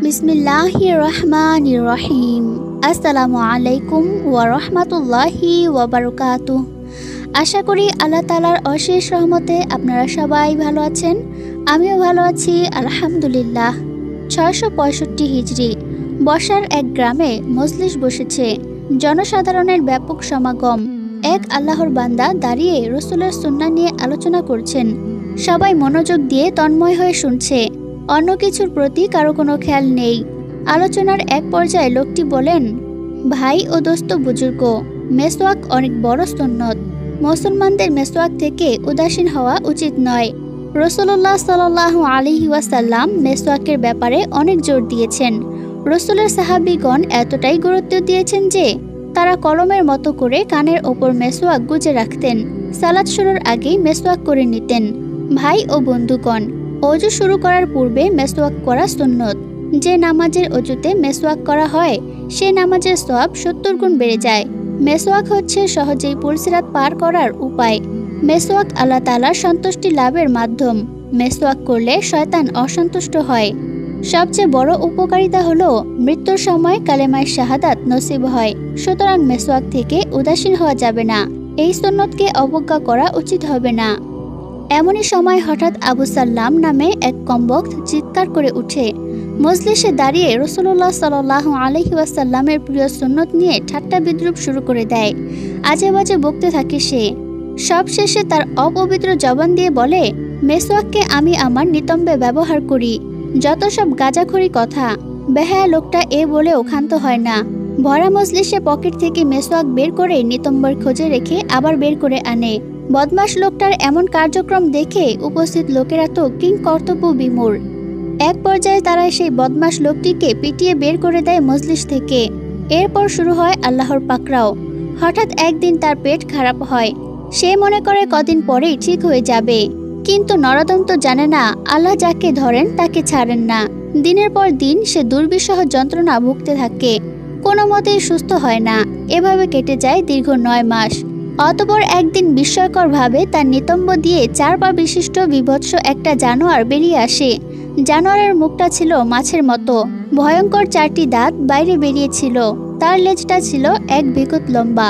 বিসমিল্লাহির রহমানির রহিম। আসসালামু আলাইকুম ওয়া রাহমাতুল্লাহি ওয়া বারাকাতুহু। আশা করি আল্লাহ তাআলার অশেষ রহমতে আপনারা সবাই ভালো আছেন। আমিও ভালো আছি আলহামদুলিল্লাহ। 665 হিজরি বসার এক গ্রামে মজলিস বসেছে। জনসাধারণের ব্যাপক সমাগম। এক আল্লাহর বান্দা দাঁড়িয়ে রসুলের সুন্নাহ নিয়ে আলোচনা করছেন। সবাই মনোযোগ দিয়ে তন্ময় হয়ে শুনছে। অন্য কিছুর প্রতি কারো কোনো খেয়াল নেই। আলোচনার এক পর্যায়ে লোকটি বলেন, ভাই ও দোস্ত বুজুর্গ, মেসওয়াক অনেক বড় সুন্নত। মুসলমানদের মেসওয়াক থেকে উদাসীন হওয়া উচিত নয়। রাসূলুল্লাহ সাল্লাল্লাহু আলাইহি ওয়াসাল্লাম মেসওয়াকের ব্যাপারে অনেক জোর দিয়েছেন। রসুলের সাহাবীগণ এতটাই গুরুত্ব দিয়েছেন যে তারা কলমের মতো করে কানের ওপর মেসওয়াক গুজে রাখতেন। সালাত শুরুর আগেই মেসওয়াক করে নিতেন। ভাই ও বন্ধুগণ, অজু শুরু করার পূর্বে মেসওয়াক করা সুন্নত। যে নামাজের অজুতে মেসওয়াক করা হয় সে নামাজের সওয়াব 70 গুণ বেড়ে যায়। মেসওয়াক হচ্ছে সহজেই পুলসিরাত পার করার উপায়। মেসওয়াক আল্লাহ তাআলার সন্তুষ্টি লাভের মাধ্যম। মেসওয়াক করলে শয়তান অসন্তুষ্ট হয়। সবচেয়ে বড় উপকারিতা হলো মৃত্যুর সময় কালেমায়ে শাহাদাত নসিব হয়। সুতরাং মেসওয়াক থেকে উদাসীন হওয়া যাবে না। এই সুন্নতকে অবজ্ঞা করা উচিত হবে না। এমনই সময় হঠাৎ আবু সাল্লাম নামে এক কমবক্ত চিৎকার করে উঠে মজলিসে দাঁড়িয়ে রাসূলুল্লাহ সাল্লাল্লাহু আলাইহি ওয়াসাল্লামের প্রিয় সুন্নত নিয়ে ঠাট্টা বিদ্রূপ শুরু করে দেয়। আজে বাজে বকতে থাকে সে। সবশেষে তার অপবিত্র জবান দিয়ে বলে, মেসওয়াককে আমি আমার নিতম্বে ব্যবহার করি। যত সব গাঁজাখড়ি কথা। বেহায়া লোকটা এ বলেও ক্ষান্ত হয় না। ভরা মজলিসে পকেট থেকে মেসওয়াক বের করে নিতম্বর খোঁজে রেখে আবার বের করে আনে। বদমাশ লোকটার এমন কার্যক্রম দেখে উপস্থিত লোকেরা তো কিংকর্তব্য বিমূঢ়। এক পর্যায়ে তারা সেই বদমাশ লোকটিকে পিটিয়ে বের করে দেয় মজলিস থেকে। এরপর শুরু হয় আল্লাহর পাকড়াও। হঠাৎ একদিন তার পেট খারাপ হয়। সে মনে করে কদিন পরেই ঠিক হয়ে যাবে। কিন্তু নরদম তো জানে না আল্লাহ যাকে ধরেন তাকে ছাড়েন না। দিনের পর দিন সে দুর্বিষহ যন্ত্রণা ভুগতে থাকে। কোনো মতেই সুস্থ হয় না। এভাবে কেটে যায় দীর্ঘ 9 মাস। অতঃপর একদিন বিস্ময়করভাবে তার নিতম্ব দিয়ে 4 পা বিশিষ্ট বিভৎস একটা জানোয়ার বেরিয়ে আসে। জানোয়ারের মুখটা ছিল মাছের মতো। ভয়ঙ্কর 4টি দাঁত বাইরে বেরিয়েছিল। তার লেজটা ছিল এক বিঘত লম্বা,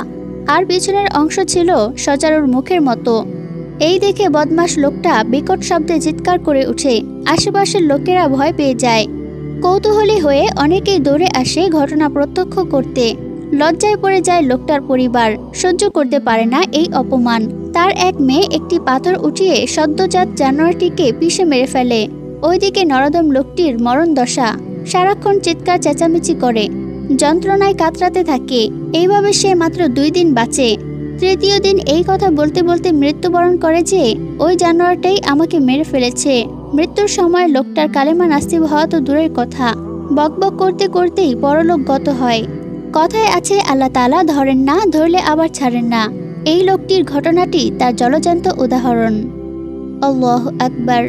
আর পিছনের অংশ ছিল সজারুর মুখের মতো। এই দেখে বদমাশ লোকটা বিকট শব্দে চিৎকার করে ওঠে। আশেপাশের লোকেরা ভয় পেয়ে যায়। কৌতূহলী হয়ে অনেকেই দৌড়ে আসে ঘটনা প্রত্যক্ষ করতে। লজ্জায় পড়ে যায় লোকটার পরিবার। সহ্য করতে পারে না এই অপমান। তার এক মেয়ে একটি পাথর উঠিয়ে সদ্যজাত জানোয়ারটিকে পিষে মেরে ফেলে। ওইদিকে নরদম লোকটির মরণ দশা। সারাক্ষণ চিৎকার চেঁচামেচি করে, যন্ত্রণায় কাতরাতে থাকে। এইভাবে সে মাত্র 2 দিন বাঁচে। তৃতীয় দিন এই কথা বলতে বলতে মৃত্যুবরণ করে যে ওই জানোয়ারটাই আমাকে মেরে ফেলেছে। মৃত্যুর সময় লোকটার কালেমা নাসিব হওয়া তো দূরের কথা, বকবক করতে করতেই পরলোকগত হয়। কথায় আছে আল্লাহ তাআলা ধরেন না, ধরলে আবার ছাড়েন না। এই লোকটির ঘটনাটি তার জলজ্যান্ত উদাহরণ। আল্লাহু আকবার।